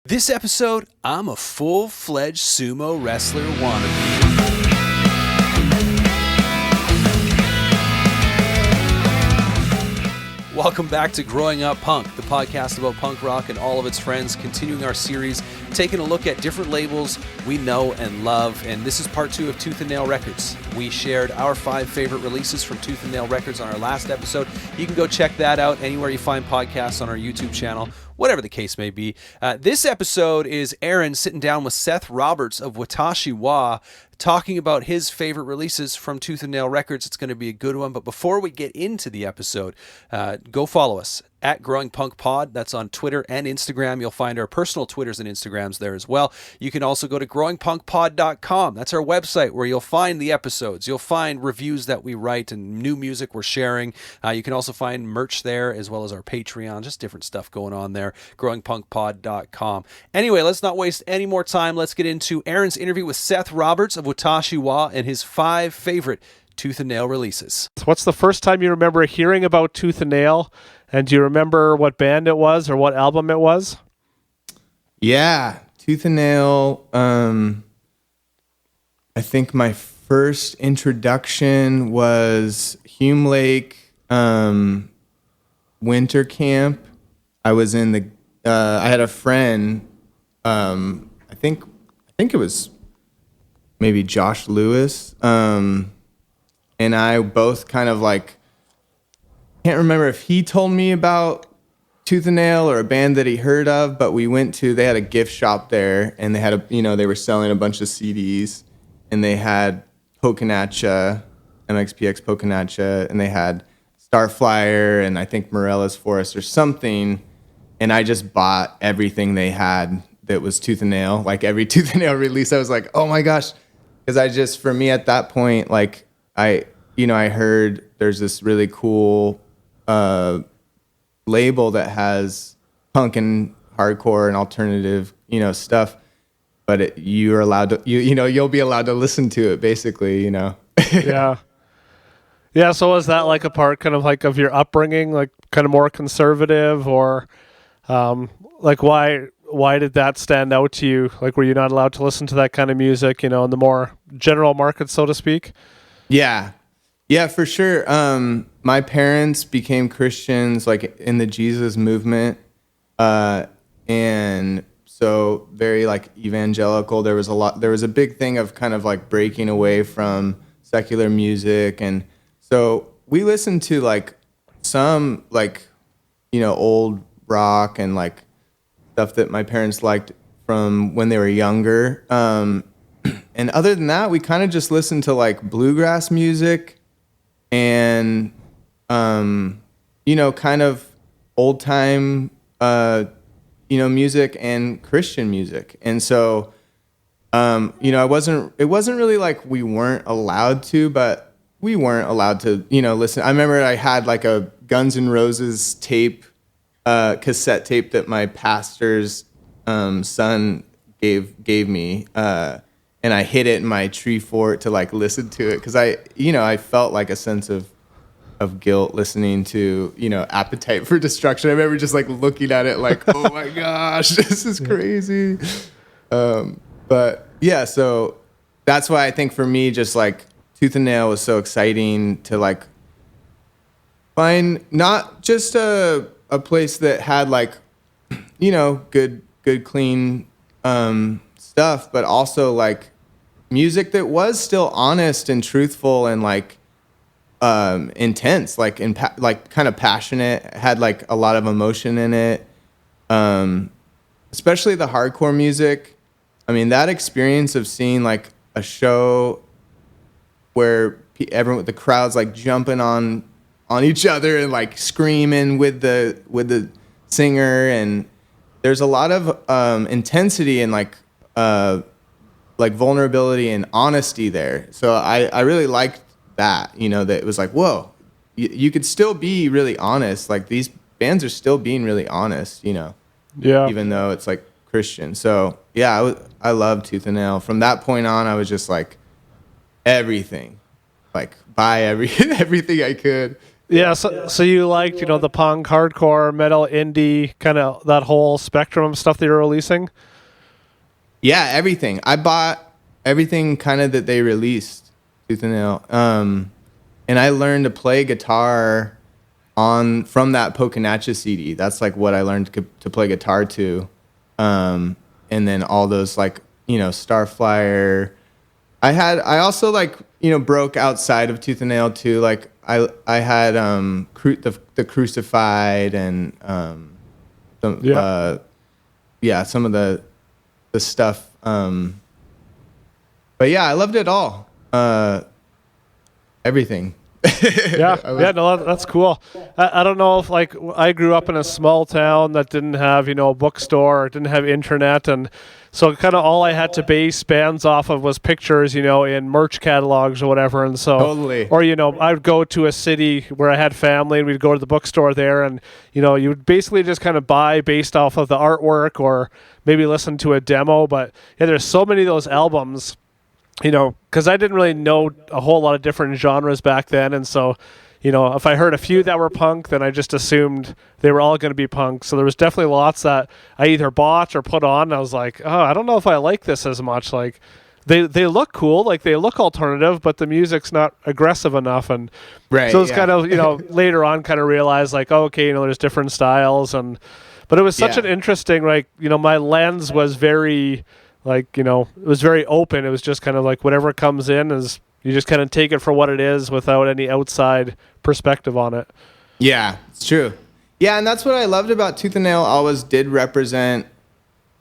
This episode, I'm a full-fledged sumo wrestler wannabe. Welcome back to Growing Up Punk, the podcast about punk rock and all of its friends, continuing our series, taking a look at different labels we know and love, and this is part 2 of Tooth and Nail Records. We shared our 5 favorite releases from Tooth and Nail Records on our last episode. You can go check that out anywhere you find podcasts on our YouTube channel, whatever the case may be. This episode is Aaron sitting down with Seth Roberts of Watashiwa, talking about his favorite releases from Tooth and Nail Records. It's going to be a good one. But before we get into the episode, go follow us at Growing Punk Pod. That's on Twitter and Instagram. You'll find our personal Twitters and Instagrams there as well. You can also go to growingpunkpod.com. That's our website where you'll find the episodes. You'll find reviews that we write and new music we're sharing. You can also find merch there as well as our Patreon, just different stuff going on there. growingpunkpod.com. Anyway, let's not waste any more time. Let's get into Aaron's interview with Seth Roberts of Watashiwa and his 5 favorite Tooth and Nail releases. What's the first time you remember hearing about Tooth and Nail? And do you remember what band it was or what album it was? Yeah, Tooth and Nail. I think my first introduction was Hume Lake winter camp. I was in the. I had a friend. I think it was maybe Josh Lewis. And I both kind of like. Can't remember if he told me about Tooth and Nail or a band that he heard of, but we went to, they had a gift shop there and they had they were selling a bunch of CDs and they had Mxpx, Pocah, and they had Starflyer and I think Morella's Forest or something. And I just bought everything they had that was Tooth and Nail, like every Tooth and Nail release. I was like, oh my gosh. Because for me at that point, like I heard there's this really cool label that has punk and hardcore and alternative, stuff, but you're allowed to, you'll be allowed to listen to it basically, Yeah. Yeah. So was that like a part kind of like of your upbringing, like kind of more conservative or like why did that stand out to you? Like, were you not allowed to listen to that kind of music, in the more general market, so to speak? Yeah. Yeah, for sure. My parents became Christians like in the Jesus movement. And so very like evangelical. There was a big thing of kind of like breaking away from secular music. And so we listened to like some like, old rock and like stuff that my parents liked from when they were younger. And other than that, we kind of just listened to like bluegrass music and, kind of old time, music and Christian music. And so, it wasn't really like we weren't allowed to, but we weren't allowed to, listen. I remember I had like a Guns N' Roses tape, cassette tape that my pastor's, son gave me, and I hid it in my tree fort to like listen to it because I felt like a sense of guilt listening to Appetite for Destruction. I remember just like looking at it like, oh my gosh, this is crazy. But yeah, so that's why I think for me, just like Tooth and Nail was so exciting to like find not just a place that had like good clean stuff, but also like music that was still honest and truthful and like intense, like like kind of passionate, had like a lot of emotion in it. Especially the hardcore music. I mean, that experience of seeing like a show where the crowd's like jumping on each other and like screaming with the singer, and there's a lot of intensity and like vulnerability and honesty there. So I really liked that, that it was like, whoa, you could still be really honest. Like these bands are still being really honest, Yeah. even though it's like Christian. So yeah, I love Tooth and Nail. From that point on, I was just like everything, like buy everything I could. Yeah, so you liked, the punk, hardcore, metal, indie, kind of that whole spectrum of stuff that you're releasing? Yeah, everything. I bought everything kind of that they released, tooth and nail. And I learned to play guitar from that Pocah CD. That's like what I learned to play guitar to. And then all those like, Starflyer. I also like, broke outside of tooth and nail too. Like I had the Crucified and some some of the stuff. But yeah, I loved it all. Everything. No, that's cool. I don't know if like I grew up in a small town that didn't have a bookstore, didn't have internet, and so kind of all I had to base bands off of was pictures, in merch catalogs or whatever. And so, Totally. Or I'd go to a city where I had family, and we'd go to the bookstore there, and you would basically just kind of buy based off of the artwork or maybe listen to a demo. But yeah, there's so many of those albums. Because I didn't really know a whole lot of different genres back then. And so, if I heard a few that were punk, then I just assumed they were all going to be punk. So there was definitely lots that I either bought or put on. And I was like, oh, I don't know if I like this as much. Like, they look cool, like they look alternative, but the music's not aggressive enough. And right, so it's kind of, later on kind of realized like, oh, okay, there's different styles. But it was such an interesting, like, my lens was very... Like, it was very open. It was just kind of like whatever comes in is you just kind of take it for what it is without any outside perspective on it. Yeah, it's true. Yeah, and that's what I loved about Tooth and Nail. Always did represent,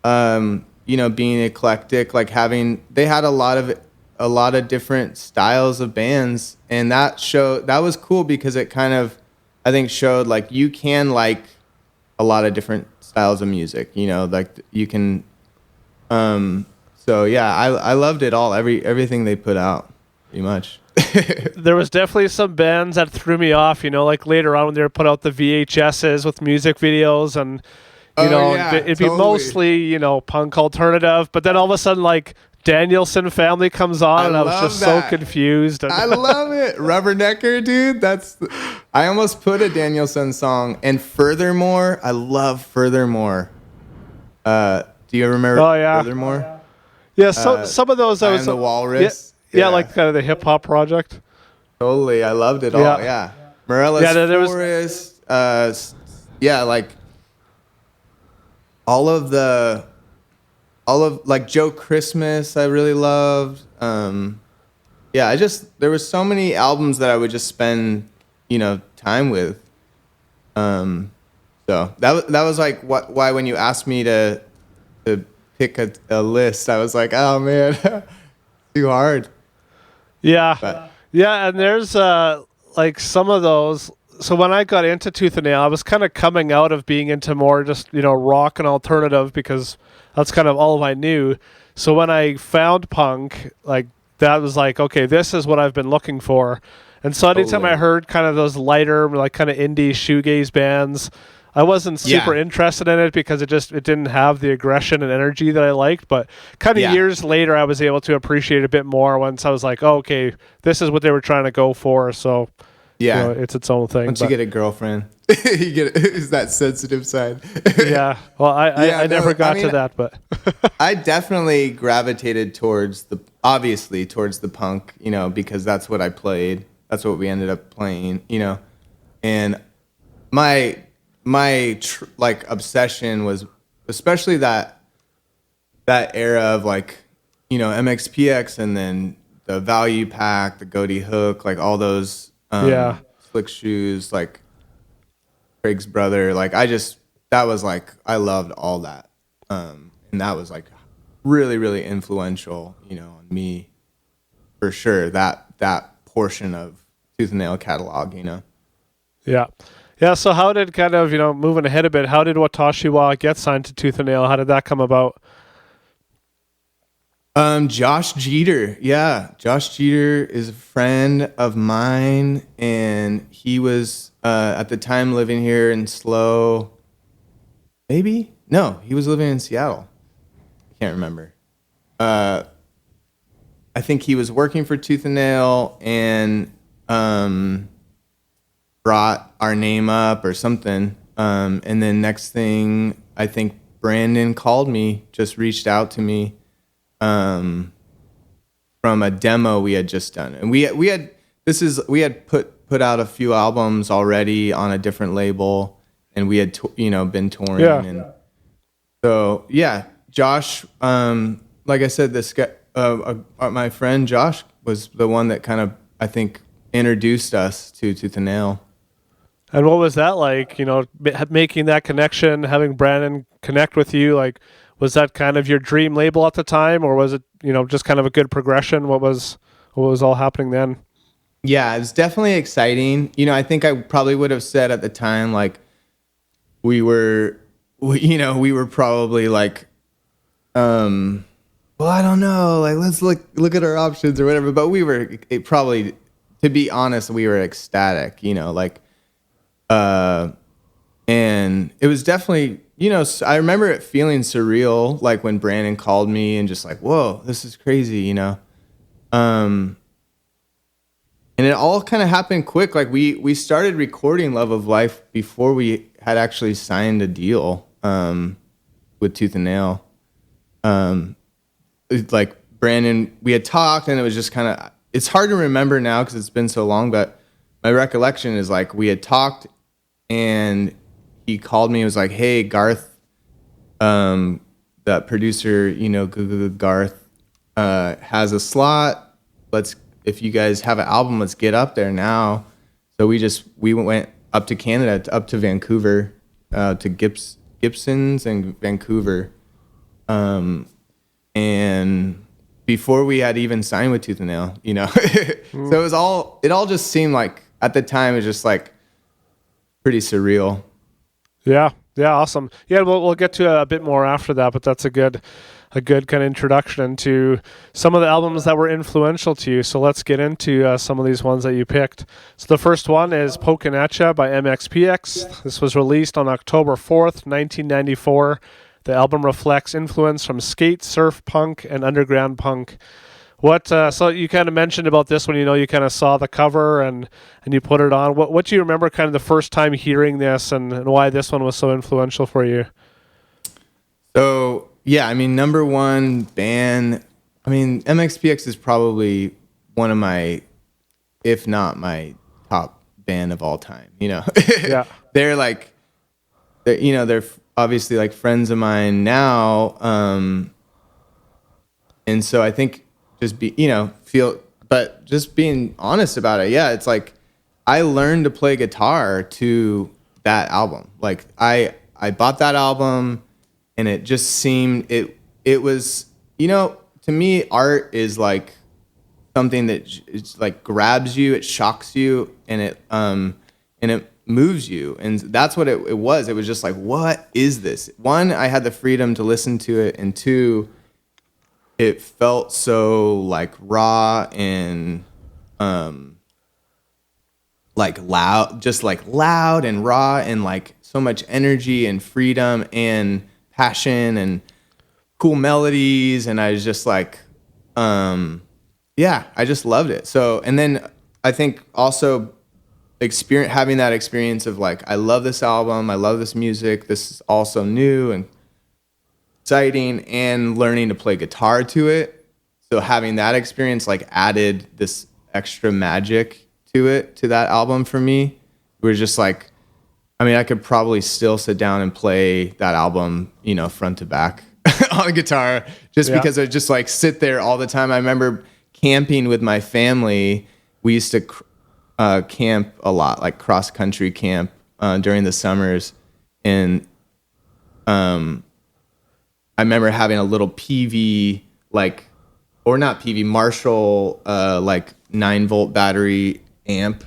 being eclectic, like they had a lot of different styles of bands, and that was cool because it kind of, I think, showed like you can like a lot of different styles of music. Like you can. So yeah, I loved it all. Everything they put out, pretty much. There was definitely some bands that threw me off, like later on when they put out the VHSs with music videos and, it'd be mostly, punk alternative, but then all of a sudden like Danielson Family comes on and I was just so confused. I love it. Rubbernecker, dude. I almost put a Danielson song, and Furthermore, I love Furthermore. Do you remember Furthermore? Yeah, some of those I was the Walrus. Yeah, like kind of the hip hop project. Totally, I loved it all. Yeah, Morellis Forest. Like all of like Joe Christmas. I really loved. There were so many albums that I would just spend time with. So that was like why when you asked me to pick a list, I was like, oh man, too hard. Yeah. And there's like some of those. So when I got into Tooth and Nail, I was kind of coming out of being into more just, rock and alternative because that's kind of all I knew. So when I found punk, like that was like, okay, this is what I've been looking for. And so anytime I heard kind of those lighter, like kind of indie shoegaze bands, I wasn't super interested in it because it didn't have the aggression and energy that I liked. But kind of years later, I was able to appreciate it a bit more once I was like, oh, okay, this is what they were trying to go for. So it's its own thing. Once you get a girlfriend, you get is that sensitive side. Well, I never got to that, but I definitely gravitated towards the punk, because that's what I played. That's what we ended up playing, and my obsession was especially that era of like, Mxpx and then the Value Pack, the Goatee Hook, like all those Slick Shoes, like Craig's Brother, like that was like, I loved all that. And that was like really, really influential, on me for sure. That portion of Tooth and Nail catalog, Yeah. Yeah, so how did kind of, moving ahead a bit, how did Watashiwa get signed to Tooth and Nail? How did that come about? Josh Jeter. Yeah, Josh Jeter is a friend of mine, and he was at the time living here in SLO. Maybe? No, he was living in Seattle. I can't remember. I think he was working for Tooth and Nail, and brought our name up or something. And then next thing, I think Brandon called me, just reached out to me from a demo we had just done. And we had put out a few albums already on a different label, and we had been touring. Yeah. And so Josh, like I said, this guy, my friend Josh was the one that kind of, I think, introduced us to Tooth and Nail. And what was that like, making that connection, having Brandon connect with you? Like, was that kind of your dream label at the time, or was it, just kind of a good progression? What was all happening then? Yeah, it was definitely exciting. I think I probably would have said at the time, like, we were probably like, well, I don't know, like, let's look at our options or whatever. But to be honest, we were ecstatic, and it was definitely, I remember it feeling surreal, like when Brandon called me and just like, whoa, this is crazy, and it all kind of happened quick. Like we started recording Love of Life before we had actually signed a deal with Tooth and Nail. Like Brandon, we had talked, and it was just kind of, it's hard to remember now because it's been so long, but my recollection is like we had talked, and he called me and was like, hey, Garth, that producer, Garth has a slot. If you guys have an album, let's get up there now. So we went up to Canada, up to Vancouver, to Gibson's and Vancouver. And before we had even signed with Tooth and Nail, So it all just seemed like, at the time, it was just like pretty surreal. Yeah, awesome. Yeah, we'll get to a bit more after that, but that's a good kind of introduction to some of the albums that were influential to you. So let's get into some of these ones that you picked. So the first one is Pocah by Mxpx. This was released on October 4th, 1994. The album reflects influence from skate, surf punk, and underground punk. So you kind of mentioned about this when you kind of saw the cover and you put it on. What do you remember kind of the first time hearing this and why this one was so influential for you? So, yeah, number one band, Mxpx is probably one of my, if not my top band of all time, Yeah. They're obviously like friends of mine now. And so I think just just being honest about it. Yeah. It's like, I learned to play guitar to that album. Like I bought that album, and it just seemed, it was, to me, art is like something that it's like grabs you, it shocks you, and it moves you. And that's what it was. It was just like, what is this? One, I had the freedom to listen to it, and two, it felt so like raw and like loud and raw, and like so much energy and freedom and passion and cool melodies. And I was just like, I just loved it. So, and then I think also having that experience of like, I love this album, I love this music, this is also new and exciting, and learning to play guitar to it. So having that experience like added this extra magic to that album for me. It was just like, I could probably still sit down and play that album, front to back on guitar, because I just like sit there all the time. I remember camping with my family. We used to camp a lot, like cross country camp during the summers. And I remember having a little PV, Marshall, 9-volt battery amp,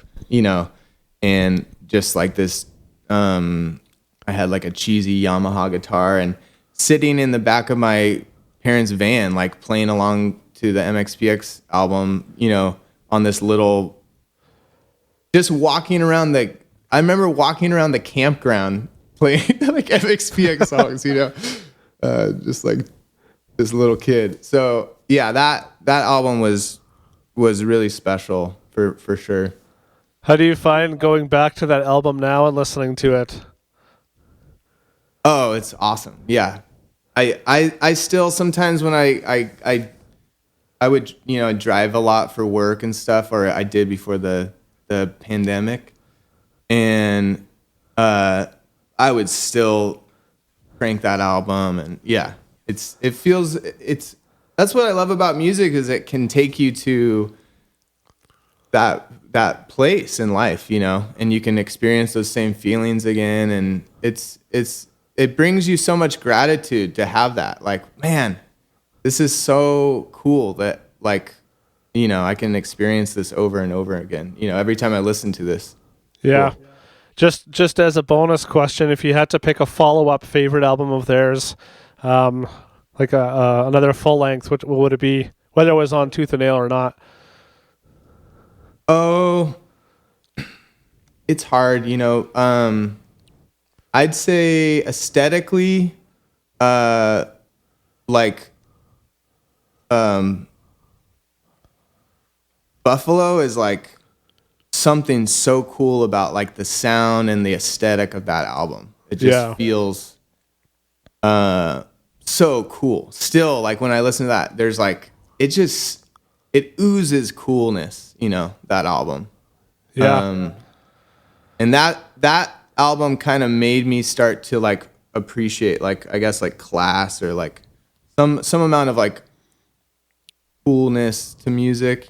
and just like this, I had like a cheesy Yamaha guitar, and sitting in the back of my parents' van, like playing along to the Mxpx album, on this little, just walking around I remember walking around the campground playing like Mxpx songs, just like this little kid. So yeah, that album was really special for sure. How do you find going back to that album now and listening to it? Oh, it's awesome. Yeah. I still sometimes when I would, drive a lot for work and stuff, or I did before the pandemic. And I would still crank that album, and yeah, that's what I love about music, is it can take you to that place in life, and you can experience those same feelings again, and it brings you so much gratitude to have that. Like, man, this is so cool that, like, I can experience this over and over again, every time I listen to this. Yeah. Cool. Just as a bonus question, if you had to pick a follow-up favorite album of theirs, like another full length, what would it be? Whether it was on Tooth and Nail or not? Oh, it's hard, I'd say aesthetically, like, Buffalo is like something so cool about, like, the sound and the aesthetic of that album. It just feels so cool. Still, like, when I listen to that, there's like, it oozes coolness, that album. Yeah. And that album kind of made me start to, like, appreciate, like, I guess, like, class, or like some amount of, like, coolness to music,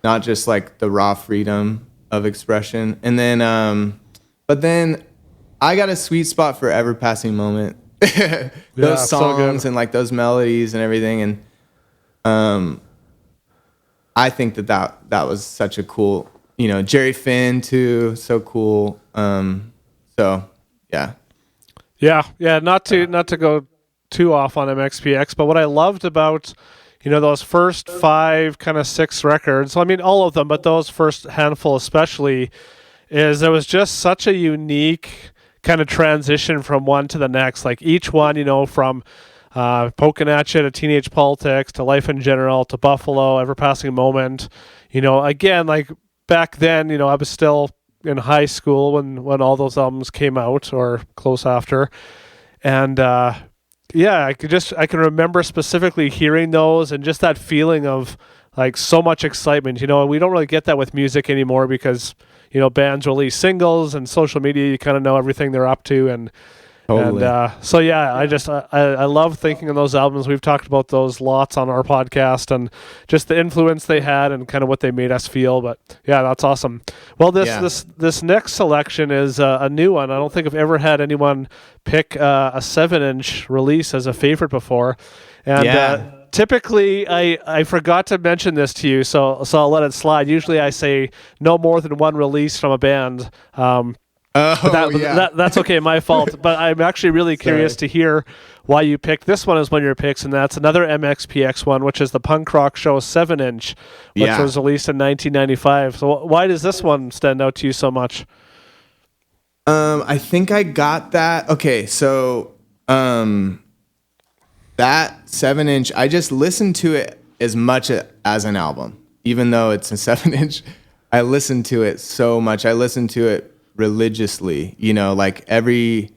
not just like the raw freedom of expression. And then but then I got a sweet spot for Ever Passing Moment. Those songs and, like, those melodies and everything. And I think that was such a cool, Jerry Finn too, so cool. So yeah. Not to go too off on Mxpx, but what I loved about those first 5, kind of 6 records, I mean, all of them, but those first handful especially, is there was just such a unique kind of transition from one to the next. Like, each one, from Pocah to Teenage Politics to Life in General to Buffalo, Ever Passing Moment, again, like, back then, I was still in high school when all those albums came out, or close after. And I can remember specifically hearing those, and just that feeling of, like, so much excitement. We don't really get that with music anymore, because bands release singles, and social media, you kind of know everything they're up to, and totally. I love thinking of those albums. We've talked about those lots on our podcast, and just the influence they had and kind of what they made us feel. But yeah, that's awesome. Well, this next selection is a new one. I don't think I've ever had anyone pick a 7-inch release as a favorite before. And typically, I forgot to mention this to you, so I'll let it slide. Usually I say no more than one release from a band. That's okay, my fault. But I'm actually really curious to hear why you picked this one as one of your picks, and that's another Mxpx one, which is the Punk Rock Show 7-inch, which was released in 1995. So why does this one stand out to you so much? I think I got that. Okay, so that 7-inch, I just listened to it as much as an album, even though it's a 7-inch. I listened to it so much. I listened to it religiously, like every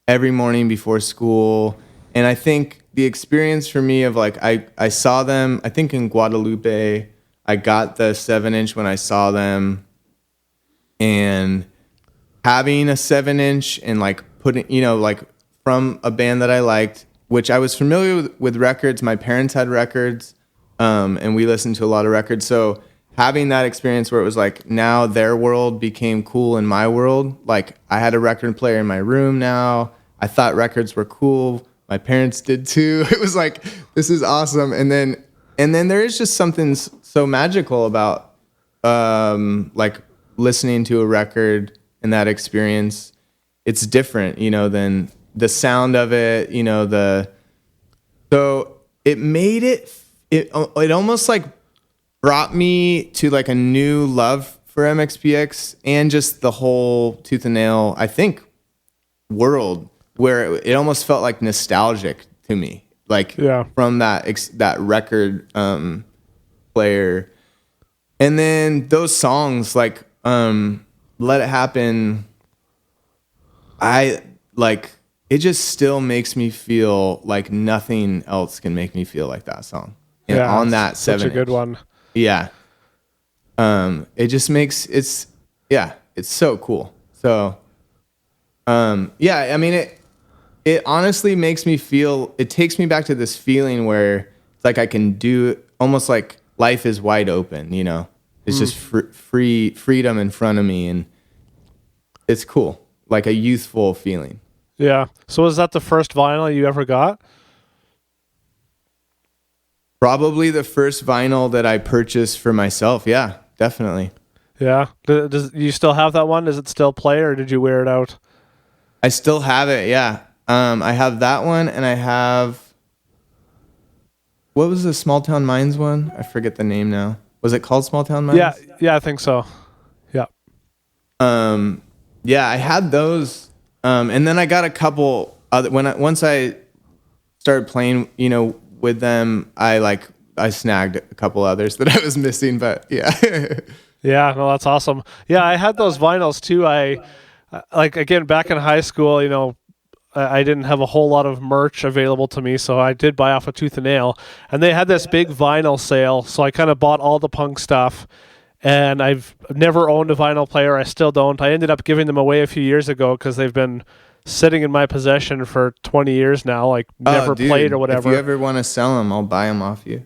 morning before school. And I think the experience for me of, like, I saw them, I think in Guadalupe. I got the 7-inch when I saw them, and having a 7-inch and, like, putting, like, from a band that I liked, which I was familiar with records. My parents had records, and we listened to a lot of records. So having that experience where it was like, now their world became cool in my world. Like, I had a record player in my room now. I thought records were cool. My parents did too. It was like, this is awesome. And then there is just something so magical about, like, listening to a record and that experience. It's different, than the sound of it, so it made it almost, like, brought me to, like, a new love for Mxpx and just the whole Tooth and Nail, I think, world, where it almost felt like nostalgic to me, like, from that record player. And then those songs, like, Let It Happen, it just still makes me feel like nothing else can make me feel like that song. And on that 7-inch. Such a good one. Yeah. It just makes it's so cool. So yeah, I mean it honestly makes me feel, it takes me back to this feeling where it's like I can do almost like life is wide open, you know. It's just freedom in front of me, and it's cool. Like a youthful feeling. Yeah. So was that the first vinyl you ever got? Probably the first vinyl that I purchased for myself. Yeah, definitely. Yeah. Do you still have that one? Does it still play, or did you wear it out? I still have it. Yeah. I have that one, and I have, what was the Small Town Minds one? I forget the name now. Was it called Small Town Minds? Yeah, I think so. Yeah. Yeah, I had those, and then I got a couple other. Once I started playing, you know, with them, I snagged a couple others that I was missing. But yeah, Yeah, no, that's awesome. Yeah, I had those vinyls too. I again, back in high school, you know, I didn't have a whole lot of merch available to me, so I did buy off a Tooth and Nail, and they had this big vinyl sale, so I kind of bought all the punk stuff, and I've never owned a vinyl player. I still don't. I ended up giving them away a few years ago because they've been sitting in my possession for 20 years now, like never played or whatever. If you ever want to sell them, I'll buy them off you.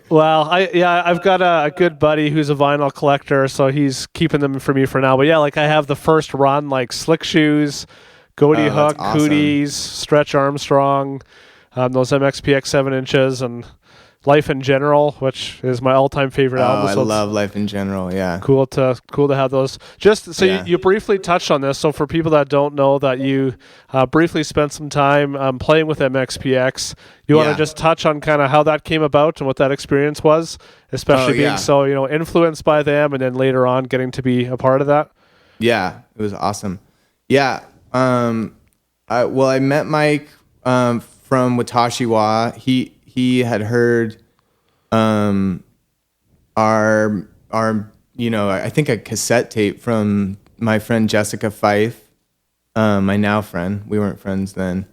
Well, I've got a good buddy who's a vinyl collector, so he's keeping them for me for now. But yeah, like I have the first run, like Slick Shoes, Goatee Hook, awesome. Cooties, Stretch Armstrong, those Mxpx 7 inches, and Life in General, which is my all-time favorite album. I love Life in General. Yeah, cool to have those. Just so you briefly touched on this. So for people that don't know that you briefly spent some time playing with Mxpx, you want to just touch on kind of how that came about and what that experience was, especially being so influenced by them, and then later on getting to be a part of that. Yeah, it was awesome. Yeah. I met Mike from Watashiwa. He had heard our I think a cassette tape from my friend Jessica Fife, my now friend. We weren't friends then.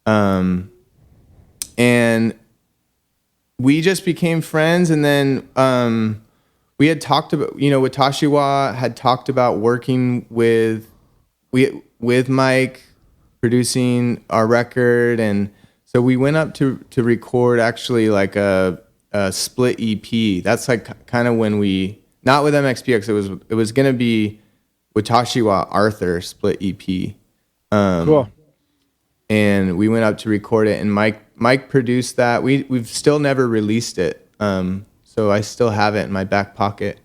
And we just became friends, and then we had talked about, Watashiwa had talked about working with Mike, producing our record, and so we went up to record actually like a split EP. That's like kind of when not with Mxpx, it was gonna be Watashiwa Arthur split EP. Cool. And we went up to record it, and Mike produced that. We've still never released it, so I still have it in my back pocket.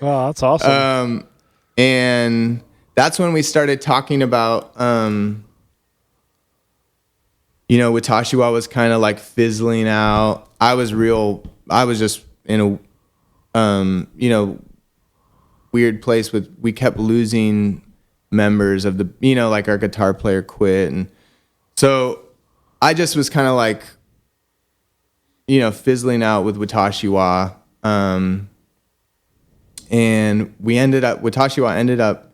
Oh, that's awesome. And that's when we started talking about, Watashiwa was kind of like fizzling out. I was just in a, weird place we kept losing members of the, like our guitar player quit. And so I just was kind of like, fizzling out with Watashiwa. And Watashiwa ended up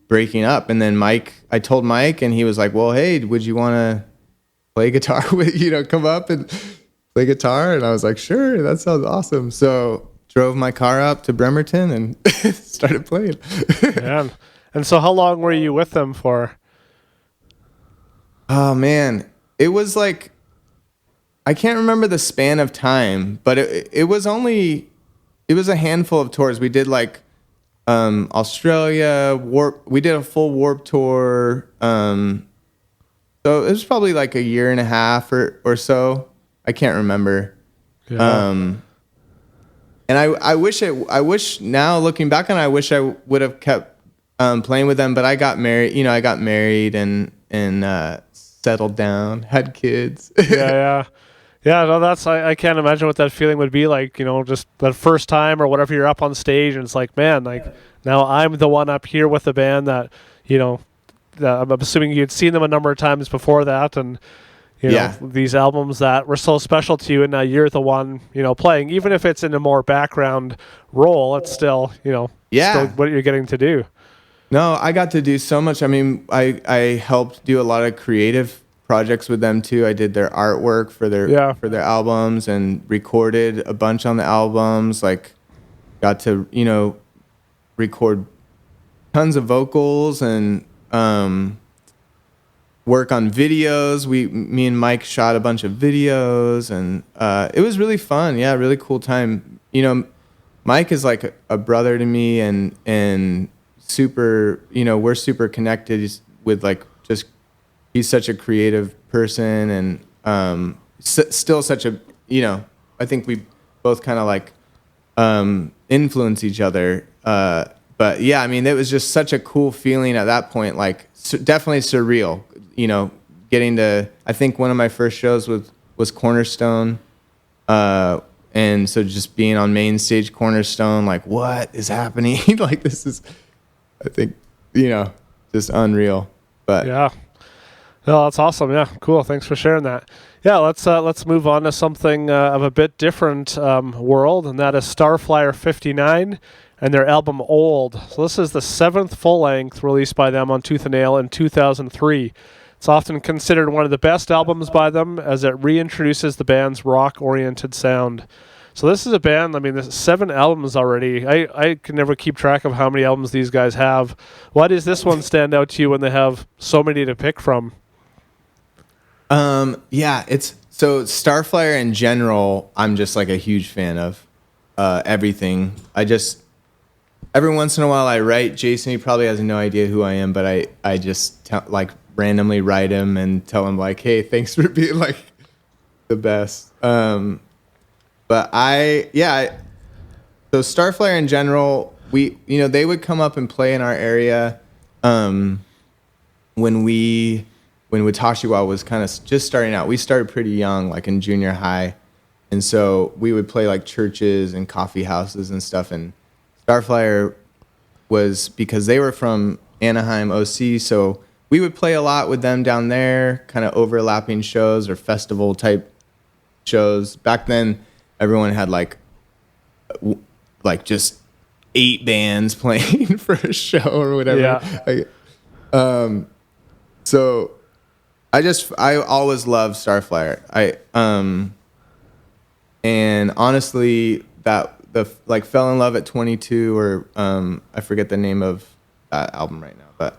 breaking up, and then I told Mike, and he was like, well, hey, would you want to play guitar with, come up and play guitar? And I was like, sure, that sounds awesome. So drove my car up to Bremerton and started playing. Man. And so how long were you with them for? Oh man, it was like, I can't remember the span of time, but it was a handful of tours. We did like Australia, we did a full Warp tour. So it was probably like a year and a half or so. I can't remember. Yeah. And I wish now looking back on it, I wish I would have kept playing with them, but I got married, I got married and settled down, had kids. Yeah. No, I can't imagine what that feeling would be like, just that first time or whatever, you're up on stage and it's like, man, like now I'm the one up here with the band that, I'm assuming you'd seen them a number of times before that, and these albums that were so special to you, and now you're the one, playing, even if it's in a more background role, it's still, Yeah. what you're getting to do. No, I got to do so much. I mean, I helped do a lot of creative projects with them too. I did their artwork for their albums and recorded a bunch on the albums. Like, got to record tons of vocals and work on videos. Me and Mike shot a bunch of videos, and it was really fun. Yeah, really cool time. Mike is like a brother to me, and super. We're super connected with he's such a creative person, and still such a. I think we both kind of influence each other. But yeah, I mean, it was just such a cool feeling at that point. Definitely surreal. Getting to. I think one of my first shows was Cornerstone. And so just being on main stage Cornerstone, what is happening? This is, I think, just unreal. But yeah, no, that's awesome. Yeah, cool. Thanks for sharing that. Yeah, let's move on to something of a bit different world, and that is Starflyer 59 and their album Old. So this is the 7th full length released by them on Tooth and Nail in 2003. It's often considered one of the best albums by them, as it reintroduces the band's rock-oriented sound. So this is a band, I mean, there's 7 albums already. I can never keep track of how many albums these guys have. Why does this one stand out to you when they have so many to pick from? Yeah, so Starflyer in general, I'm just a huge fan of everything. Every once in a while I write Jason. He probably has no idea who I am, but I just randomly write him and tell him hey, thanks for being the best. So Starflyer in general, they would come up and play in our area when Watashiwa was kind of just starting out. We started pretty young, in junior high, and so we would play churches and coffee houses and stuff. And Starflyer was, because they were from Anaheim, OC, so we would play a lot with them down there, kind of overlapping shows or festival type shows. Back then, everyone had just 8 bands playing for a show or whatever. Yeah. So I always loved Starflyer. And honestly, Fell in Love at 22, or I forget the name of that album right now, but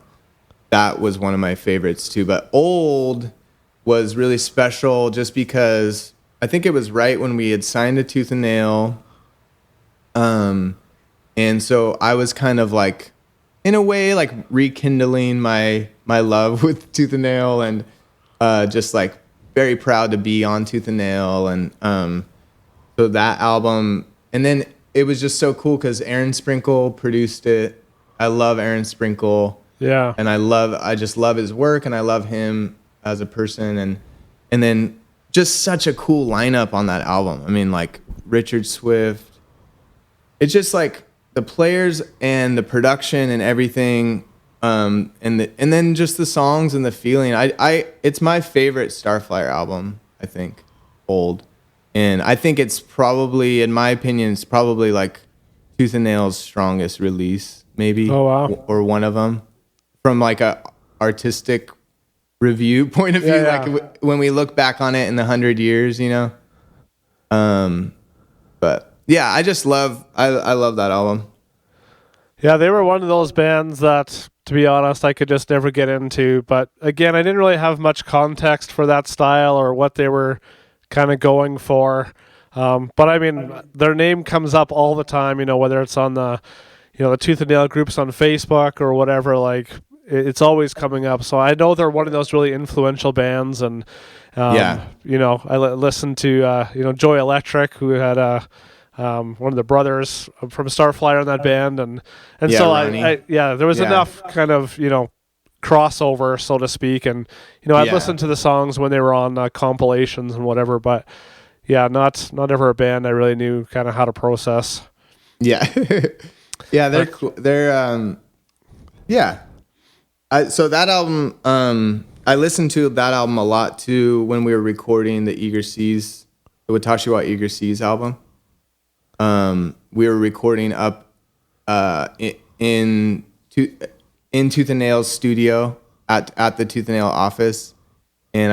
that was one of my favorites too. But Old was really special just because I think it was right when we had signed to Tooth and Nail. And so I was kind of in a way, rekindling my love with Tooth and Nail, and just very proud to be on Tooth and Nail. And so that album, and then it was just so cool because Aaron Sprinkle produced it. I love Aaron Sprinkle. Yeah. And I just love his work, and I love him as a person. And then just such a cool lineup on that album. I mean, Richard Swift. It's just the players and the production and everything, and then just the songs and the feeling. It's my favorite Starflyer album, I think, Old. And I think it's probably, in my opinion, it's probably Tooth and Nail's strongest release, maybe. Oh, wow. Or one of them, from a artistic review point of view. Yeah. When we look back on it in 100 years, But yeah, I love that album. Yeah, they were one of those bands that, to be honest, I could just never get into. But again, I didn't really have much context for that style or what they were kind of going for. But I mean, their name comes up all the time, whether it's on the Tooth and Nail groups on Facebook or whatever, it's always coming up. So I know they're one of those really influential bands. And, I listened to, Joy Electric, who had one of the brothers from Starflyer in that band. And Yeah, so Ronnie. there was enough kind of, crossover, so to speak. And, I'd listened to the songs when they were on compilations and whatever, but yeah, not ever a band I really knew kind of how to process. Yeah. Yeah, they're cool. They're so that album, I listened to that album a lot too when we were recording the Watashiwa Eager Seas album. We were recording up in Tooth and Nail's studio at the Tooth and Nail office, and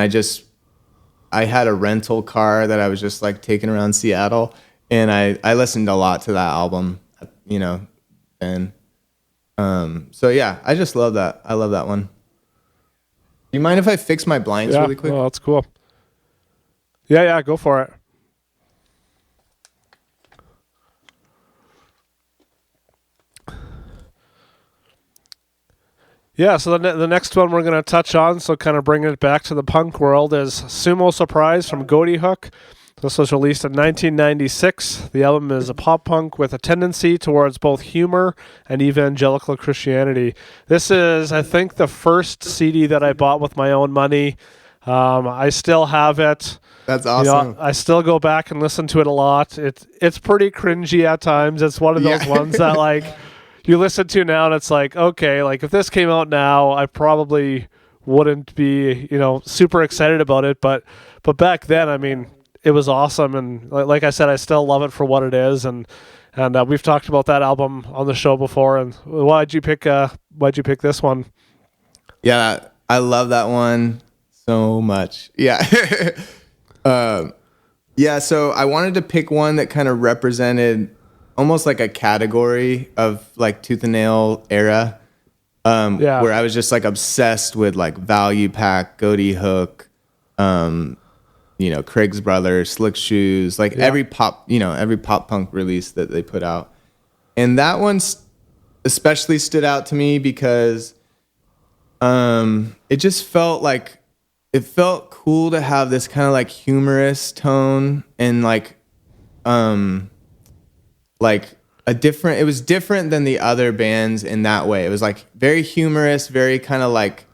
I had a rental car that I was just like taking around Seattle, and I listened a lot to that album, and so yeah, I just love that. I love that one. Do you mind if I fix my blinds really quick? Oh, that's cool. Yeah, go for it. Yeah, so the next one we're going to touch on, so kind of bringing it back to the punk world, is Sumo Surprise from Goaty Hook. This was released in 1996. The album is a pop punk with a tendency towards both humor and evangelical Christianity. This is, I think, the first CD that I bought with my own money. I still have it. That's awesome. I still go back and listen to it a lot. It's pretty cringy at times. It's one of those ones that like you listen to now and it's like, okay, like if this came out now, I probably wouldn't be, super excited about it. But back then, I mean, it was awesome. And like I said, I still love it for what it is. And we've talked about that album on the show before. And why'd you pick this one? Yeah, I love that one so much. Yeah. So I wanted to pick one that kind of represented almost like a category of like Tooth and Nail era, where I was just like obsessed with like Value Pack, Goaty Hook, Craig's Brothers, Slick Shoes, like every pop punk release that they put out. And that one especially stood out to me because it just felt like, it felt cool to have this kind of like humorous tone and it was different than the other bands in that way. It was like very humorous, very kind of like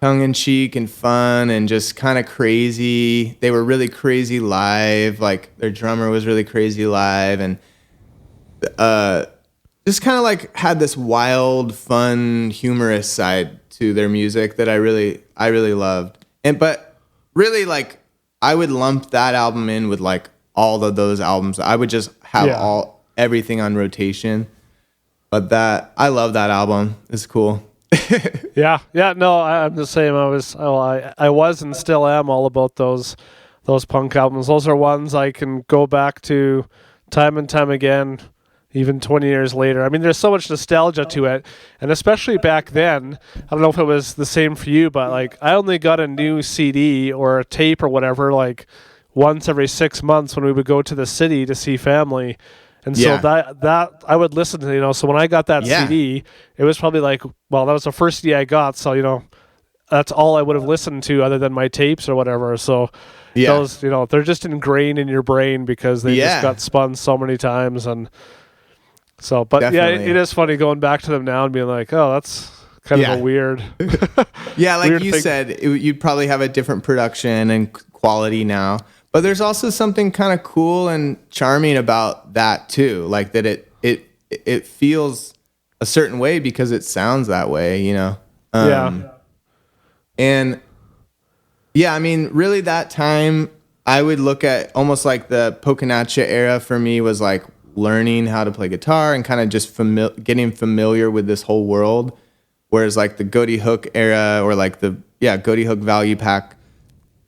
tongue in cheek and fun and just kind of crazy. They were really crazy live. Like their drummer was really crazy live and just kind of like had this wild, fun, humorous side to their music that I really loved. But really, like, I would lump that album in with like all of those albums. I would just have everything on rotation. But I love that album. It's cool. Yeah. No, I'm the same. I was and still am all about those punk albums. Those are ones I can go back to time and time again, even 20 years later. I mean, there's so much nostalgia to it. And especially back then, I don't know if it was the same for you, but like I only got a new CD or a tape or whatever, like once every 6 months when we would go to the city to see family. And so that I would listen to, so when I got that CD, it was probably like, well, that was the first CD I got. So, that's all I would have listened to other than my tapes or whatever. So those, they're just ingrained in your brain because they just got spun so many times. And so, but definitely. It is funny going back to them now and being like, oh, that's kind of a weird. Yeah, like weird you said, you'd probably have a different production and quality now. But there's also something kind of cool and charming about that too. Like that it feels a certain way because it sounds that way, And I mean, really that time I would look at almost like the Pocah era for me was like learning how to play guitar and kind of just getting familiar with this whole world. Whereas like the Goaty Hook era or like the Goaty Hook Value Pack,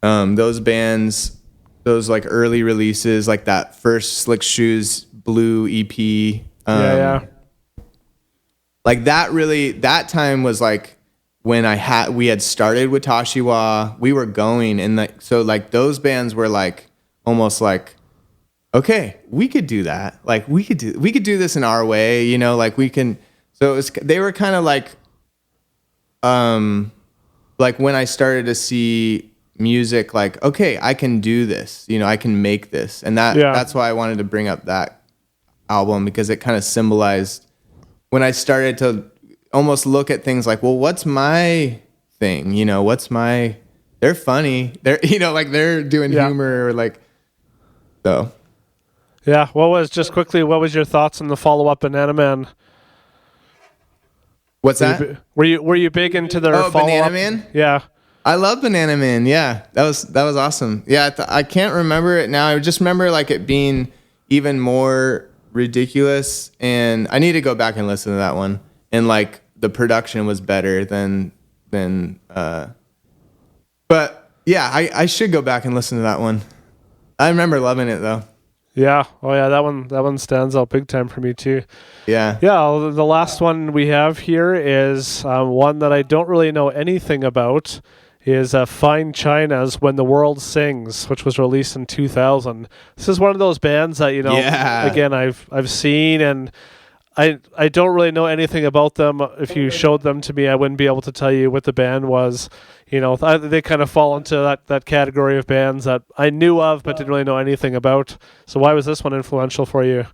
those bands, those like early releases, like that first Slick Shoes Blue EP. Like that time was like when we had started Watashiwa, we were going and so like those bands were like almost like, okay, we could do that. Like we could do this in our way, like we can. So they were kind of like when I started to see music, like, okay, I can do this, I can make this. And that's why I wanted to bring up that album because it kind of symbolized when I started to almost look at things like, well, what's my thing? They're funny. They're, like they're doing humor or like, so. Yeah. What was your thoughts on the follow-up Banana Man? What's that? Were you big into their follow-up? Banana Man? Yeah. I love Banana Man. Yeah, that was awesome. Yeah, I can't remember it now. I just remember like it being even more ridiculous, and I need to go back and listen to that one. And like the production was better than but yeah, I should go back and listen to that one. I remember loving it though. Yeah. Oh yeah, that one stands out big time for me too. Yeah. Yeah. The last one we have here is one that I don't really know anything about. Is Fine China's "When the World Sings," which was released in 2000. This is one of those bands that again I've seen, and I don't really know anything about them. If you showed them to me, I wouldn't be able to tell you what the band was. They kind of fall into that category of bands that I knew of but didn't really know anything about. So why was this one influential for you?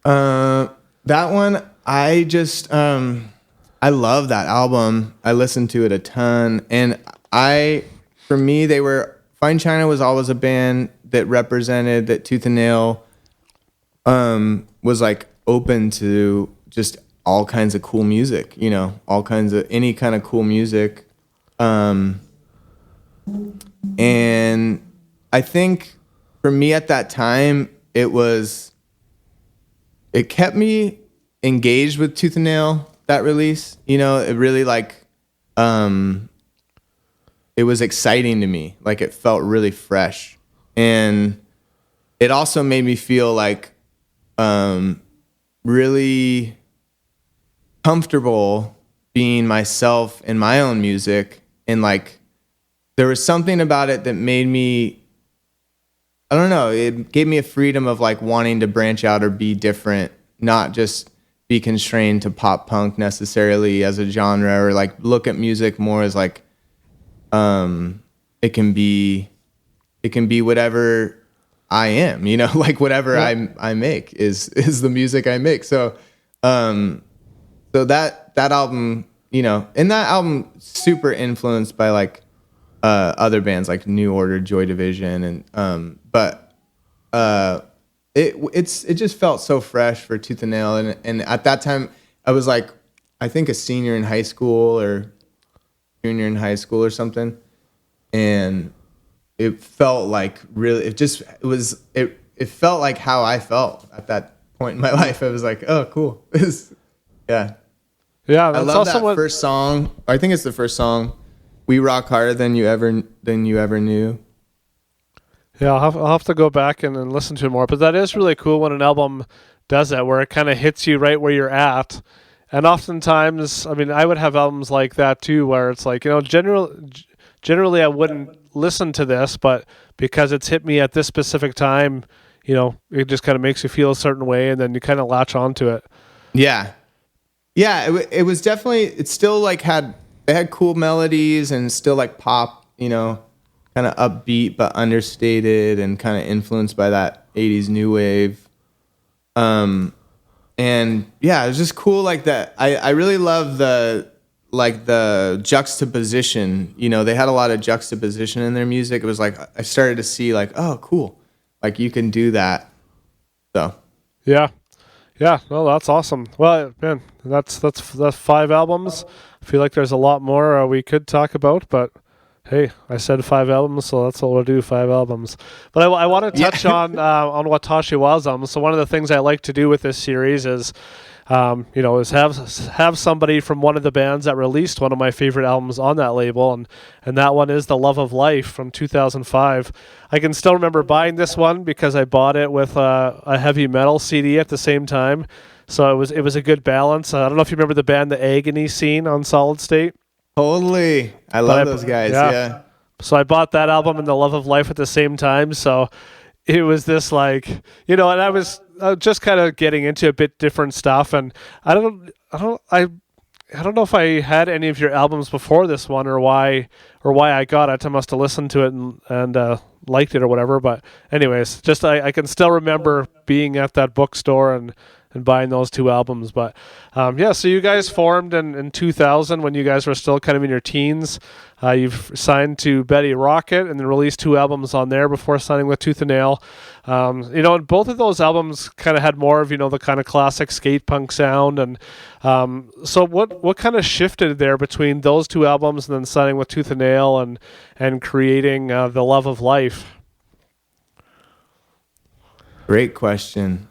That one, I just I love that album. I listened to it a ton, and for me, Fine China was always a band that represented that Tooth and Nail was like open to just all kinds of cool music, all kinds of any kind of cool music. And I think for me at that time, it kept me engaged with Tooth and Nail, that release. It really it was exciting to me. Like it felt really fresh. And it also made me feel like really comfortable being myself in my own music, and like there was something about it that made me, I don't know, it gave me a freedom of like wanting to branch out or be different, not just be constrained to pop punk necessarily as a genre, or like look at music more as like it can be whatever I am, like whatever I make is the music I make. So that album, and that album super influenced by like other bands like New Order, Joy Division, and it just felt so fresh for Tooth and Nail, and at that time I was like, I think a senior in high school or junior in high school or something, and it felt like really, it felt like how I felt at that point in my life. I was like, oh, cool. Yeah. Yeah, I love that first song. I think it's the first song. We rock harder than you ever knew. Yeah, I'll have to go back and listen to it more. But that is really cool when an album does that, where it kind of hits you right where you're at. And oftentimes, I mean, I would have albums like that too, where it's like, generally I wouldn't listen to this, but because it's hit me at this specific time, it just kind of makes you feel a certain way, and then you kind of latch onto it. Yeah. It was definitely, it still like it had cool melodies and still like pop, kind of upbeat but understated and kind of influenced by that 80s new wave. And yeah, it was just cool like that. I really love the juxtaposition. They had a lot of juxtaposition in their music. It was like I started to see like, oh, cool, like you can do that. So yeah, well, that's awesome. Well, man, that's 5 albums. I feel like there's a lot more we could talk about, but hey, I said 5 albums, so that's what we'll do, 5 albums. But I want to touch on Watashiwa's album. So one of the things I like to do with this series is is have somebody from one of the bands that released one of my favorite albums on that label, and that one is The Love of Life from 2005. I can still remember buying this one because I bought it with a heavy metal CD at the same time, so it was a good balance. I don't know if you remember the band The Agony Scene on Solid State. Totally, I love those guys. Yeah. So I bought that album and The Love of Life at the same time, so it was this like, and I was just kind of getting into a bit different stuff, and I don't know if I had any of your albums before this one or why I got it. I must have listened to it and liked it or whatever. But anyways, just I can still remember being at that bookstore and buying those 2 albums. But so you guys formed in 2000 when you guys were still kind of in your teens. You've signed to Betty Rocket and then released 2 albums on there before signing with Tooth and Nail. And both of those albums kind of had more of, the kind of classic skate punk sound. And so what kind of shifted there between those 2 albums and then signing with Tooth and Nail and creating The Love of Life? Great question.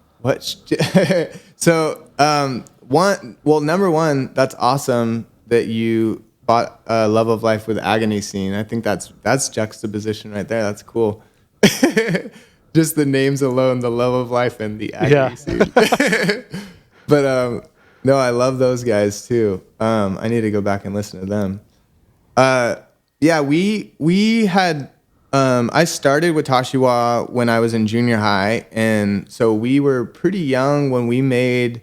So, number one, that's awesome that you bought Love of Life with Agony Scene. I think that's juxtaposition right there. That's cool. Just the names alone, the Love of Life and the Agony Scene. But no, I love those guys too. I need to go back and listen to them. Yeah, we had. I started Watashiwa when I was in junior high, and so we were pretty young when we made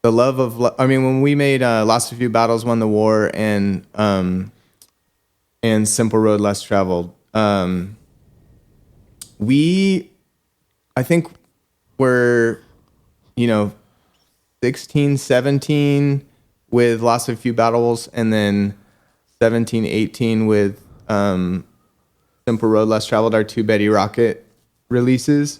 when we made Lost a Few Battles, Won the War, and Simple Road Less Traveled. I think we're 16, 17 with Lost a Few Battles, and then 17, 18 with Simple Road Less Traveled, our 2 Betty Rocket releases.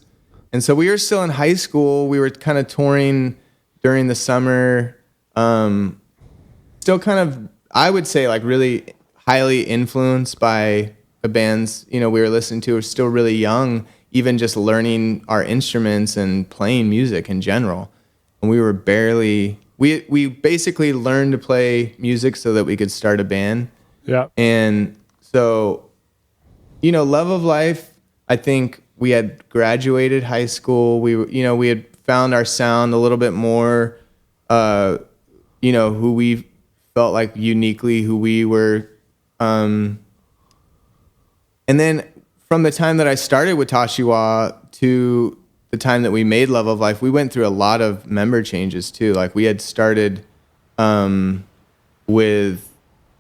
And so we were still in high school. We were kind of touring during the summer. Still kind of, I would say, like really highly influenced by the bands, we were listening to. We were still really young, even just learning our instruments and playing music in general. And we were we basically learned to play music so that we could start a band. Yeah. And so, Love of Life, I think we had graduated high school. We had found our sound a little bit more, who we felt like uniquely who we were. And then from the time that I started Watashiwa to the time that we made Love of Life, we went through a lot of member changes too. Like we had started with,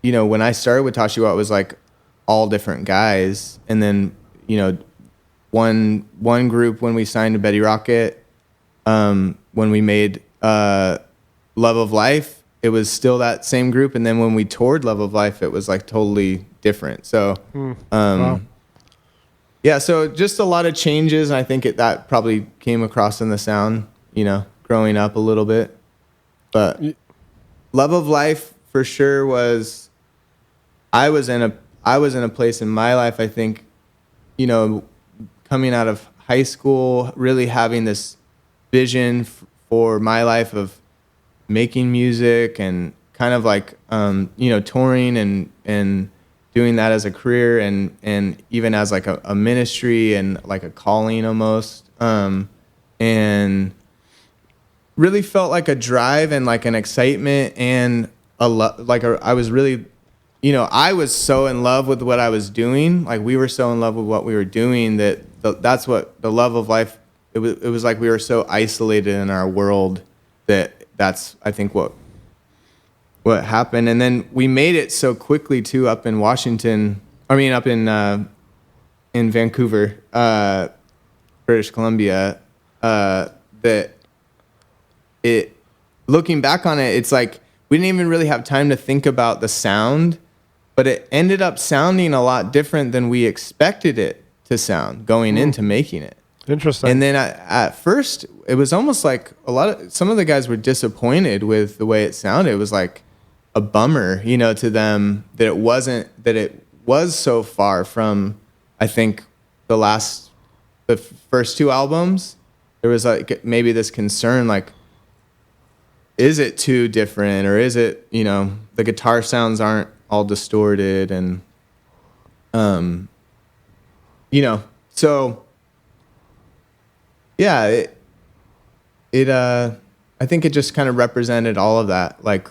when I started Watashiwa, it was like all different guys. And then, one group when we signed to Betty Rocket, when we made Love of Life, it was still that same group. And then when we toured Love of Life, it was like totally different. So, Wow. Yeah, so just a lot of changes. And I think that probably came across in the sound, growing up a little bit. But Love of Life for sure was, I was in a place in my life, I think, coming out of high school, really having this vision for my life of making music and kind of like, touring and doing that as a career and even as like a ministry and like a calling almost. And really felt like a drive and like an excitement and I was really, I was so in love with what I was doing. Like we were so in love with what we were doing that's what the Love of Life, it was like we were so isolated in our world that's I think what happened. And then we made it so quickly too up in Vancouver, British Columbia, that it, looking back on it, it's like we didn't even really have time to think about the sound, but it ended up sounding a lot different than we expected it to sound going into making it. Interesting. And then at first, it was almost like some of the guys were disappointed with the way it sounded. It was like a bummer, to them that it was so far from, I think, the first 2 albums. There was like maybe this concern, like, is it too different, or is it, the guitar sounds aren't all distorted and, so yeah, I think it just kind of represented all of that, like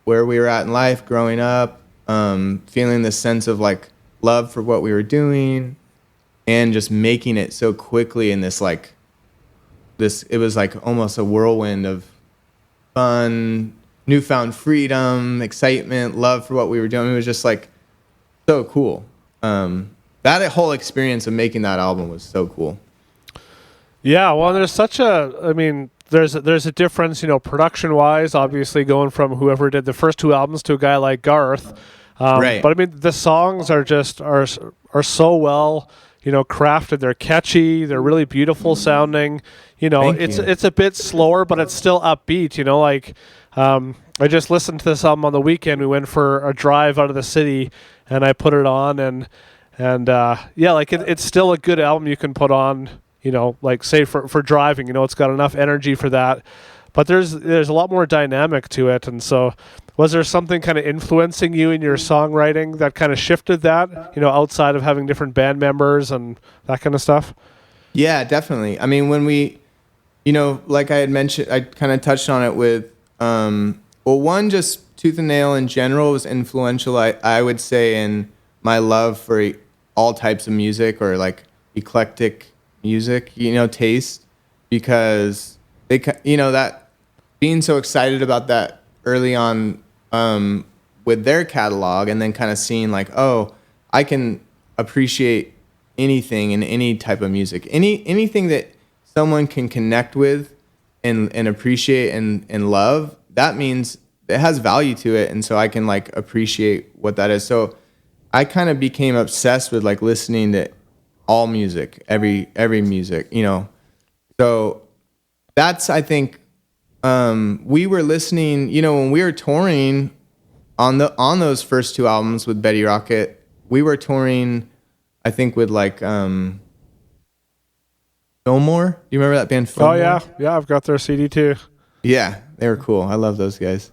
where we were at in life growing up, feeling this sense of like love for what we were doing and just making it so quickly in this, it was like almost a whirlwind of fun, newfound freedom, excitement, love for what we were doing. It was just like so cool. That whole experience of making that album was so cool. Yeah, well, there's there's a difference, production wise, obviously going from whoever did the first 2 albums to a guy like Garth. Right. But the songs are just are so well, crafted. They're catchy. They're really beautiful sounding. It's a bit slower, but it's still upbeat. I just listened to this album on the weekend. We went for a drive out of the city, and I put it on, and it's still a good album you can put on like say for driving, it's got enough energy for that. But there's a lot more dynamic to it. And so was there something kind of influencing you in your songwriting that kind of shifted that, outside of having different band members and that kind of stuff? Yeah, definitely. I mean, when we, like I had mentioned, I kind of touched on it with, one, just Tooth and Nail in general was influential, I would say, in my love for all types of music, or like eclectic music, taste, because they, that being so excited about that early on with their catalog, and then kind of seeing like, oh, I can appreciate anything in any type of music, anything that someone can connect with and appreciate and love, that means it has value to it. And so I can like appreciate what that is. So I kind of became obsessed with like listening to all music, every music, So that's, I think, we were listening, when we were touring on those first two albums with Betty Rocket, we were touring, I think, with like Fillmore. Do you remember that band Fillmore? Oh yeah, I've got their CD too. Yeah, they were cool. I love those guys.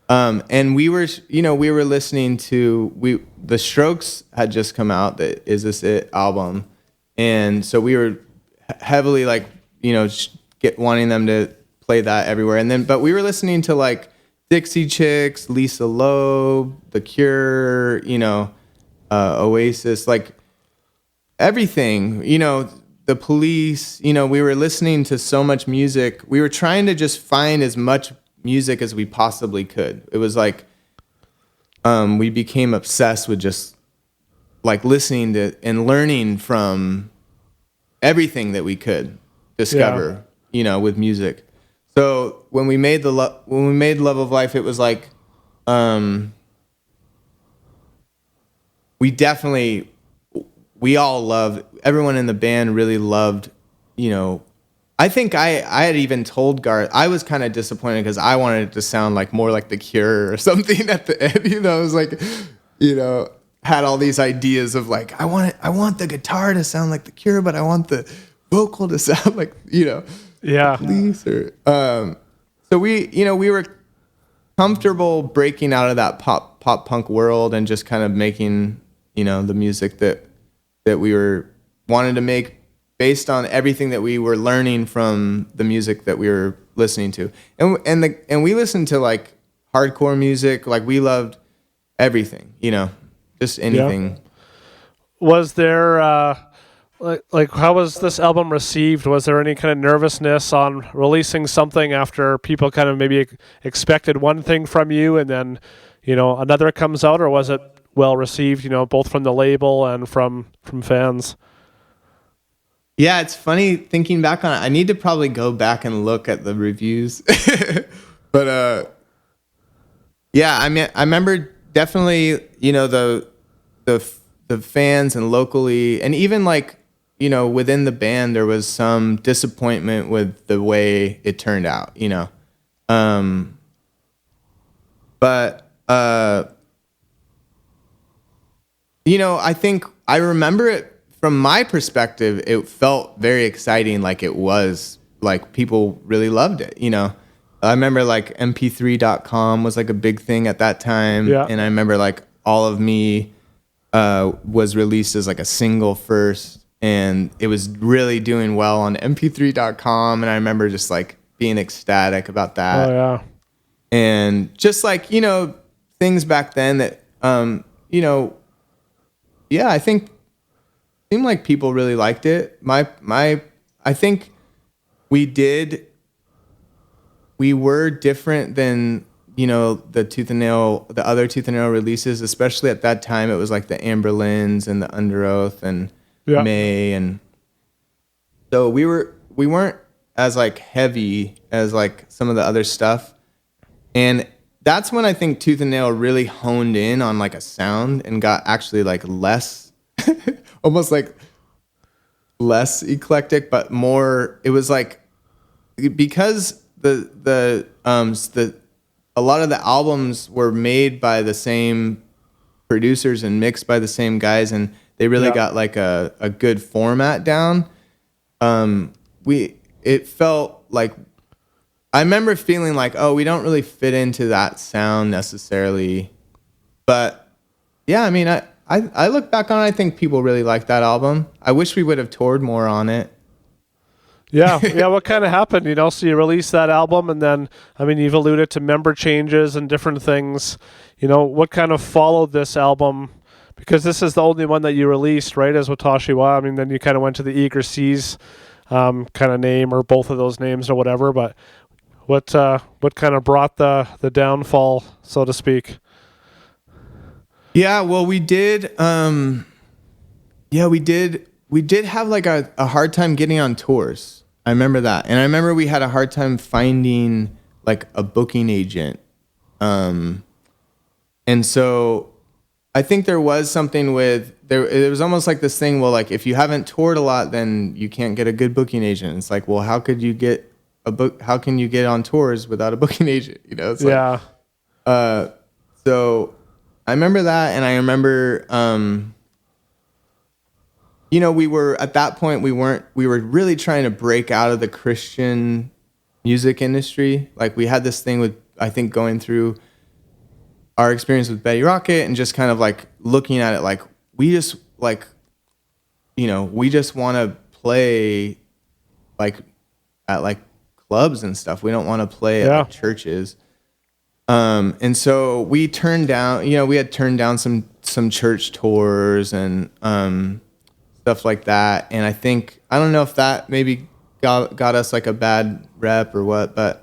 And we were listening to The Strokes had just come out, the Is This It album, and so we were heavily like wanting them to play that everywhere. And then, but we were listening to like Dixie Chicks, Lisa Loeb, The Cure, Oasis, like everything, The Police, we were listening to so much music. We were trying to just find as much music as we possibly could. It was like, we became obsessed with just like listening to and learning from everything that we could discover, with music. So when we made Love of Life, it was like, we all loved, everyone in the band really loved, I think I had even told Garth, I was kind of disappointed because I wanted it to sound like more like The Cure or something at the end, I was like, had all these ideas of like, I want the guitar to sound like The Cure, but I want the vocal to sound like, Yeah. Police or, so we were comfortable breaking out of that pop punk world and just kind of making, the music that we were wanted to make based on everything that we were learning from the music that we were listening to. And we listened to like hardcore music, like we loved everything, just anything. Yeah. Was there like how was this album received? Was there any kind of nervousness on releasing something after people kind of maybe expected one thing from you and then, another comes out, or was it well received, both from the label and from fans? Yeah, it's funny thinking back on it. I need to probably go back and look at the reviews. But yeah, I mean, I remember definitely, the fans and locally, and even like, within the band, there was some disappointment with the way it turned out, But I think I remember it from my perspective, it felt very exciting. Like it was like people really loved it. I remember like mp3.com was like a big thing at that time. Yeah. And I remember like All of Me was released as like a single first, and it was really doing well on mp3.com. And I remember just like being ecstatic about that. Oh yeah. And just like, things back then that, yeah, I think it seemed like people really liked it. I think we were different than, the other Tooth and Nail releases, especially at that time. It was like the Amberlins and the Under Oath and May. And so we weren't as like heavy as like some of the other stuff. And that's when I think Tooth and Nail really honed in on like a sound and got actually like less, almost like less eclectic, but more. It was like because a lot of the albums were made by the same producers and mixed by the same guys, and they really got like a good format down. it felt like, I remember feeling like, oh, we don't really fit into that sound necessarily. But yeah, I mean, I look back on it, I think people really like that album. I wish we would have toured more on it. Yeah. What kind of happened? So you released that album, and then, I mean, you've alluded to member changes and different things. What kind of followed this album? Because this is the only one that you released, right? As Watashiwa. I mean, then you kind of went to the Eager Seas kind of name, or both of those names, or whatever. But what kind of brought the downfall, so to speak? Yeah, well, we did. We did have like a hard time getting on tours. I remember that. And I remember we had a hard time finding like a booking agent. And so I think there was something with it was almost like this thing, well, like if you haven't toured a lot, then you can't get a good booking agent. It's like, well, how can you get on tours without a booking agent? It's yeah. So I remember that, and I remember we were at that point, we were really trying to break out of the Christian music industry. Like we had this thing with, I think, going through our experience with Betty Rocket and just kind of like looking at it like we just want to play like at like clubs and stuff. We don't want to play at like churches. And so we turned down, we had turned down some church tours and stuff like that. And I don't know if that maybe got us like a bad rep or what, but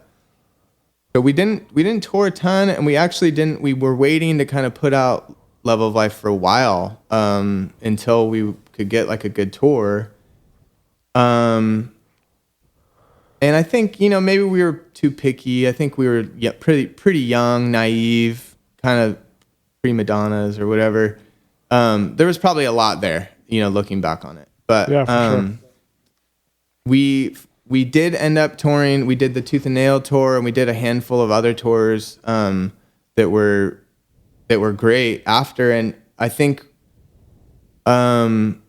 we didn't tour a ton, and we were waiting to kind of put out Love of Life for a while, until we could get like a good tour. And I think, maybe we were too picky. I think we were pretty young, naive, kind of prima donnas or whatever. There was probably a lot there, looking back on it. But yeah, for sure. We did end up touring. We did the Tooth and Nail tour, and we did a handful of other tours that were great after. And I think on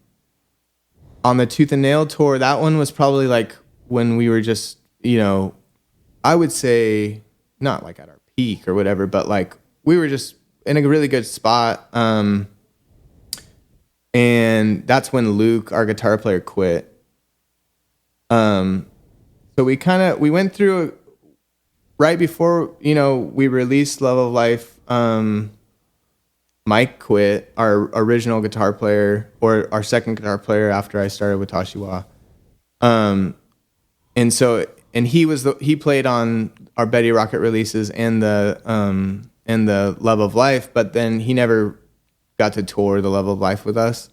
the Tooth and Nail tour, that one was probably like when we were just, I would say not like at our peak or whatever, but like we were just in a really good spot. And that's when Luke, our guitar player, quit. So we went through right before, we released Love of Life. Mike quit, our original guitar player, or our second guitar player after I started with Watashiwa. And he played on our Betty Rocket releases and the Love of Life, but then he never got to tour the Love of Life with us.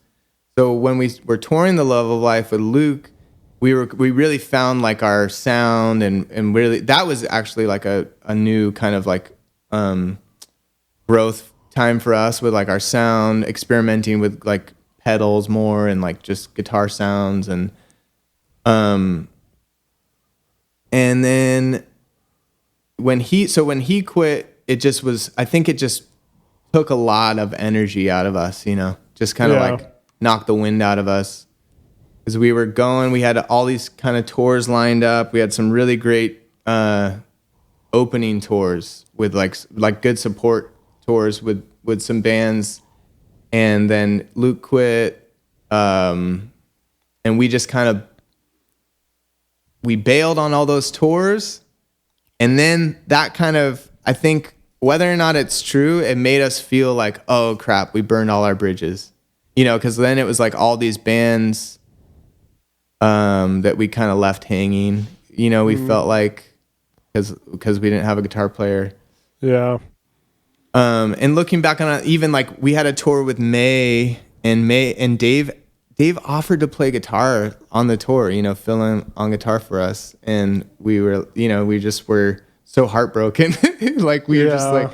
So when we were touring the Love of Life with Luke, we really found like our sound, and really that was actually like a new kind of like growth time for us with like our sound, experimenting with like pedals more and like just guitar sounds. And then when he quit, I think it just took a lot of energy out of us, just kind of like knocked the wind out of us. Because we had all these kind of tours lined up. We had some really great opening tours with like good support tours with some bands, and then Luke quit, and we just we bailed on all those tours, and then that kind of, I think, whether or not it's true, it made us feel like, oh crap, we burned all our bridges, because then it was like all these bands that we kind of left hanging, we felt like, because we didn't have a guitar player. Yeah. And looking back on it, even like we had a tour with May and Dave offered to play guitar on the tour, fill in on guitar for us. And we were, we just were so heartbroken. Like we were just like,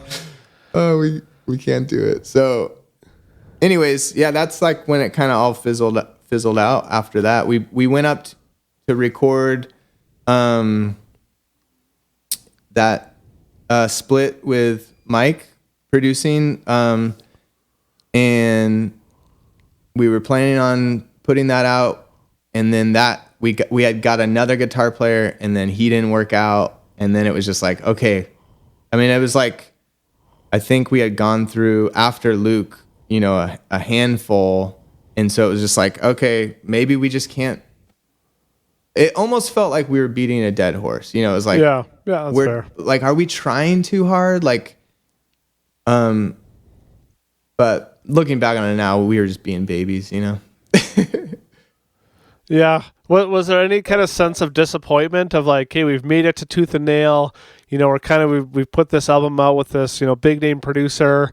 oh, we can't do it. So anyways, yeah, that's like when it kind of all fizzled out after that. We went up to record that split with Mike producing, and we were planning on putting that out, and then that we had got another guitar player, and then he didn't work out, and then it was just like, okay. I mean, it was like, I think we had gone through after Luke, you know, a handful, and so it was just like, okay, maybe we just can't. It almost felt like we were beating a dead horse, you know. It was like, yeah, that's fair. Like, are we trying too hard? Like, but looking back on it now, we were just being babies, you know. Yeah. Was there any kind of sense of disappointment of like, hey, we've made it to Tooth and Nail, you know, we've put this album out with this, you know, big name producer,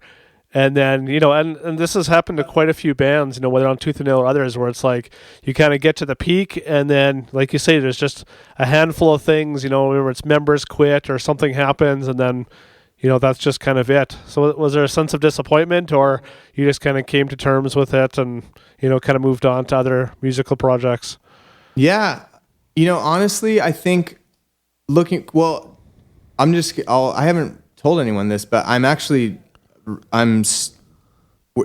and then, you know, and this has happened to quite a few bands, you know, whether on Tooth and Nail or others, where it's like you kind of get to the peak, and then, like you say, there's just a handful of things, you know, whether it's members quit or something happens, and then, you know, that's just kind of it. So was there a sense of disappointment, or you just kind of came to terms with it and, you know, kind of moved on to other musical projects? Yeah. You know, honestly, I think I haven't told anyone this, but I'm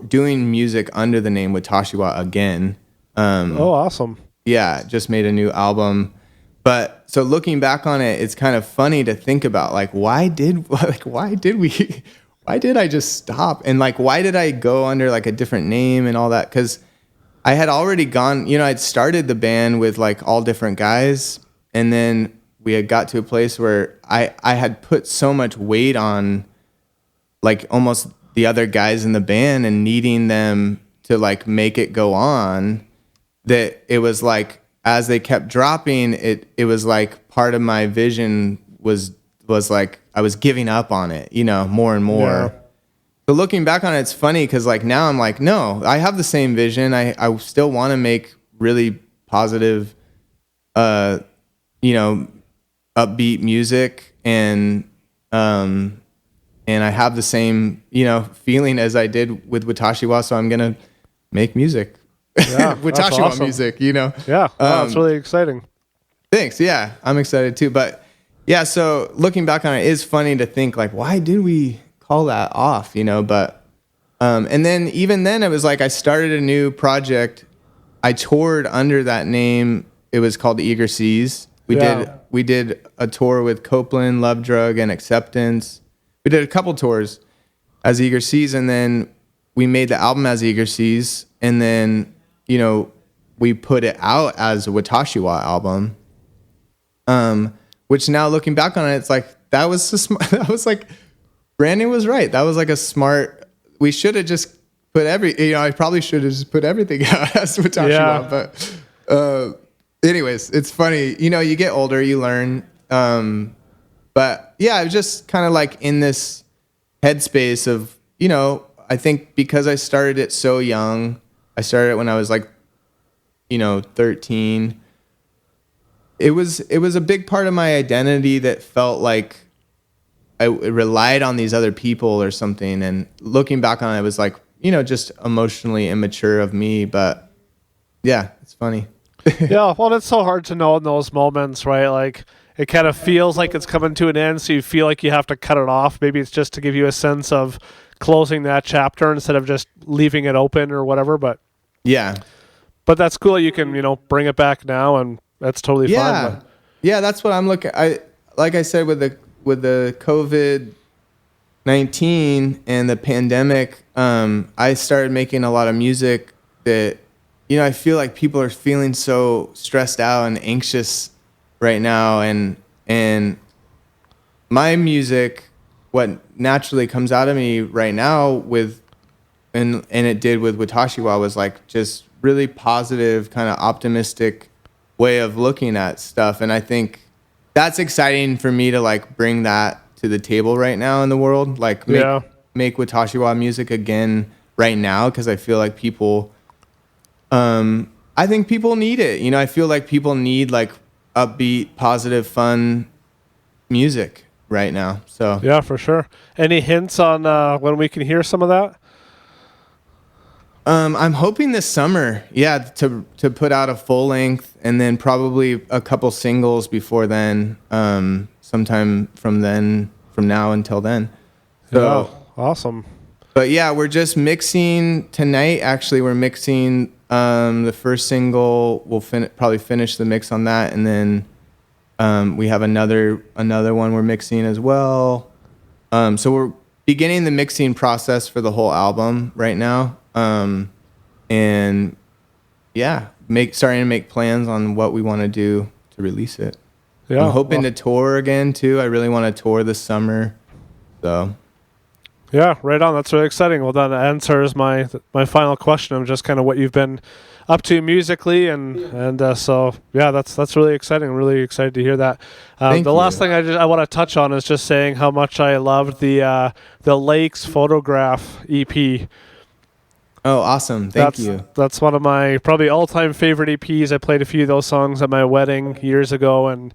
doing music under the name Watashiwa again. Oh, awesome. Yeah. Just made a new album. But so looking back on it, it's kind of funny to think about, like, why did I just stop? And like, why did I go under like a different name and all that? 'Cause I had already gone, you know, I'd started the band with like all different guys, and then we had got to a place where I had put so much weight on like almost the other guys in the band and needing them to like make it go on, that it was like, as they kept dropping, it was like part of my vision was like I was giving up on it, you know, more and more. Yeah. So looking back on it, it's funny because like now I'm like, no, I have the same vision. I still want to make really positive, you know, upbeat music, and I have the same, you know, feeling as I did with Watashiwa. So I'm gonna make music, Watashiwa awesome. music, you know. Yeah, wow, that's really exciting. Thanks. Yeah, I'm excited too. But yeah, so looking back on it is funny to think like, why did we call that off, you know? But and then even then it was like I started a new project. I toured under that name. It was called Eager Seas. We did a tour with Copeland, Love Drug, and Acceptance. We did a couple tours as Eager Seas, and then we made the album as Eager Seas, and then, you know, we put it out as a Watashiwa album. Which now looking back on it, it's like that was that was like, Brandon was right. That was like a smart. We should have just put I probably should have just put everything out as Watashiwa. Yeah. But anyways, it's funny. You know, you get older, you learn. But yeah, I was just kind of like in this headspace of, you know, I think because I started it so young. I started it when I was like, you know, 13. It was a big part of my identity that felt like I relied on these other people or something. And looking back on it, it was like, you know, just emotionally immature of me. But yeah, it's funny. Yeah, well, it's so hard to know in those moments, right? Like, it kind of feels like it's coming to an end, so you feel like you have to cut it off. Maybe it's just to give you a sense of closing that chapter instead of just leaving it open or whatever. But yeah. But that's cool. You can, you know, bring it back now, and that's totally fine. But Yeah, that's what I'm looking. Like I said, with the COVID-19 and the pandemic, I started making a lot of music that, you know, I feel like people are feeling so stressed out and anxious right now, and my music, what naturally comes out of me right now with, and it did with Watashiwa, was like just really positive, kind of optimistic way of looking at stuff. And I think that's exciting for me to like bring that to the table right now in the world, like make Watashiwa music again right now, because I feel like people, I think people need it. You know, I feel like people need like upbeat, positive, fun music right now. So yeah, for sure. Any hints on when we can hear some of that? I'm hoping this summer, to put out a full length, and then probably a couple singles before then, sometime from now until then. So yeah, awesome. But yeah, we're just mixing tonight. Actually, we're mixing The first single, we'll probably finish the mix on that, and then we have another one we're mixing as well. So we're beginning the mixing process for the whole album right now, and yeah, starting to make plans on what we want to do to release it. Yeah, I'm hoping to tour again too. I really want to tour this summer, so. Yeah, right on. That's really exciting. Well, that answers my final question of just kind of what you've been up to musically, and so yeah, that's really exciting. I'm really excited to hear that. The last thing I want to touch on is just saying how much I loved the Lakes Photograph EP. Oh, awesome! Thank you. That's one of my probably all-time favorite EPs. I played a few of those songs at my wedding years ago, and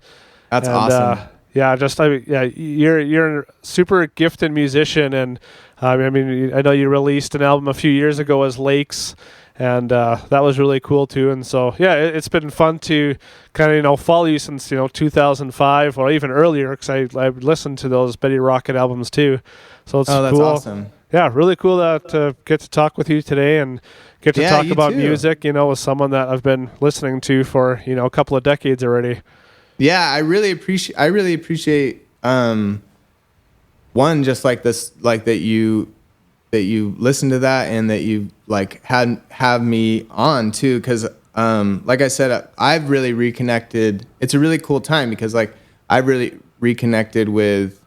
that's awesome. You're a super gifted musician, and I know you released an album a few years ago as Lakes, and that was really cool too. And so yeah, it's been fun to kind of follow you since 2005 or even earlier, because I listened to those Betty Rocket albums too. So it's that's cool. Awesome. Yeah, really cool to get to talk with you today and get to talk about music. With someone that I've been listening to for a couple of decades already. Yeah, I really appreciate one, just like this, like that you listened to that and that you like have me on too, because like I said, I've really reconnected. It's a really cool time because like I've really reconnected with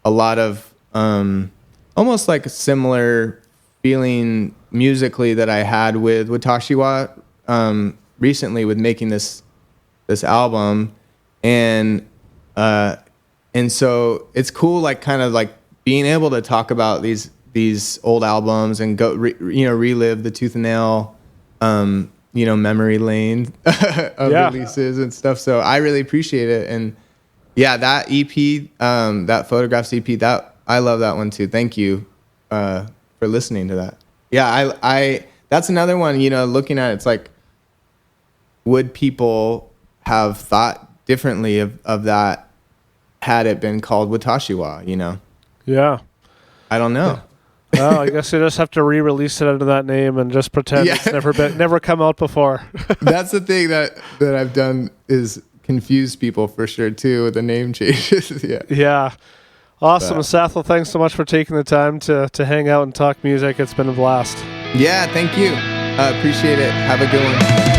a lot of almost like a similar feeling musically that I had with Watashiwa recently with making this album. And so it's cool, like kind of like being able to talk about these old albums and go relive the Tooth and Nail memory lane of releases and stuff. So I really appreciate it. And yeah, that EP, that Photographs EP, that I love that one too. Thank you for listening to that. Yeah, I that's another one. Looking at it, it's like, would people have thought differently of that had it been called Watashiwa, Yeah. I don't know. Well, I guess you just have to re-release it under that name and just pretend it's never come out before. That's the thing that I've done is confuse people for sure too with the name changes. Yeah. Awesome, Seth. Well, thanks so much for taking the time to hang out and talk music. It's been a blast. Yeah, thank you. Appreciate it. Have a good one.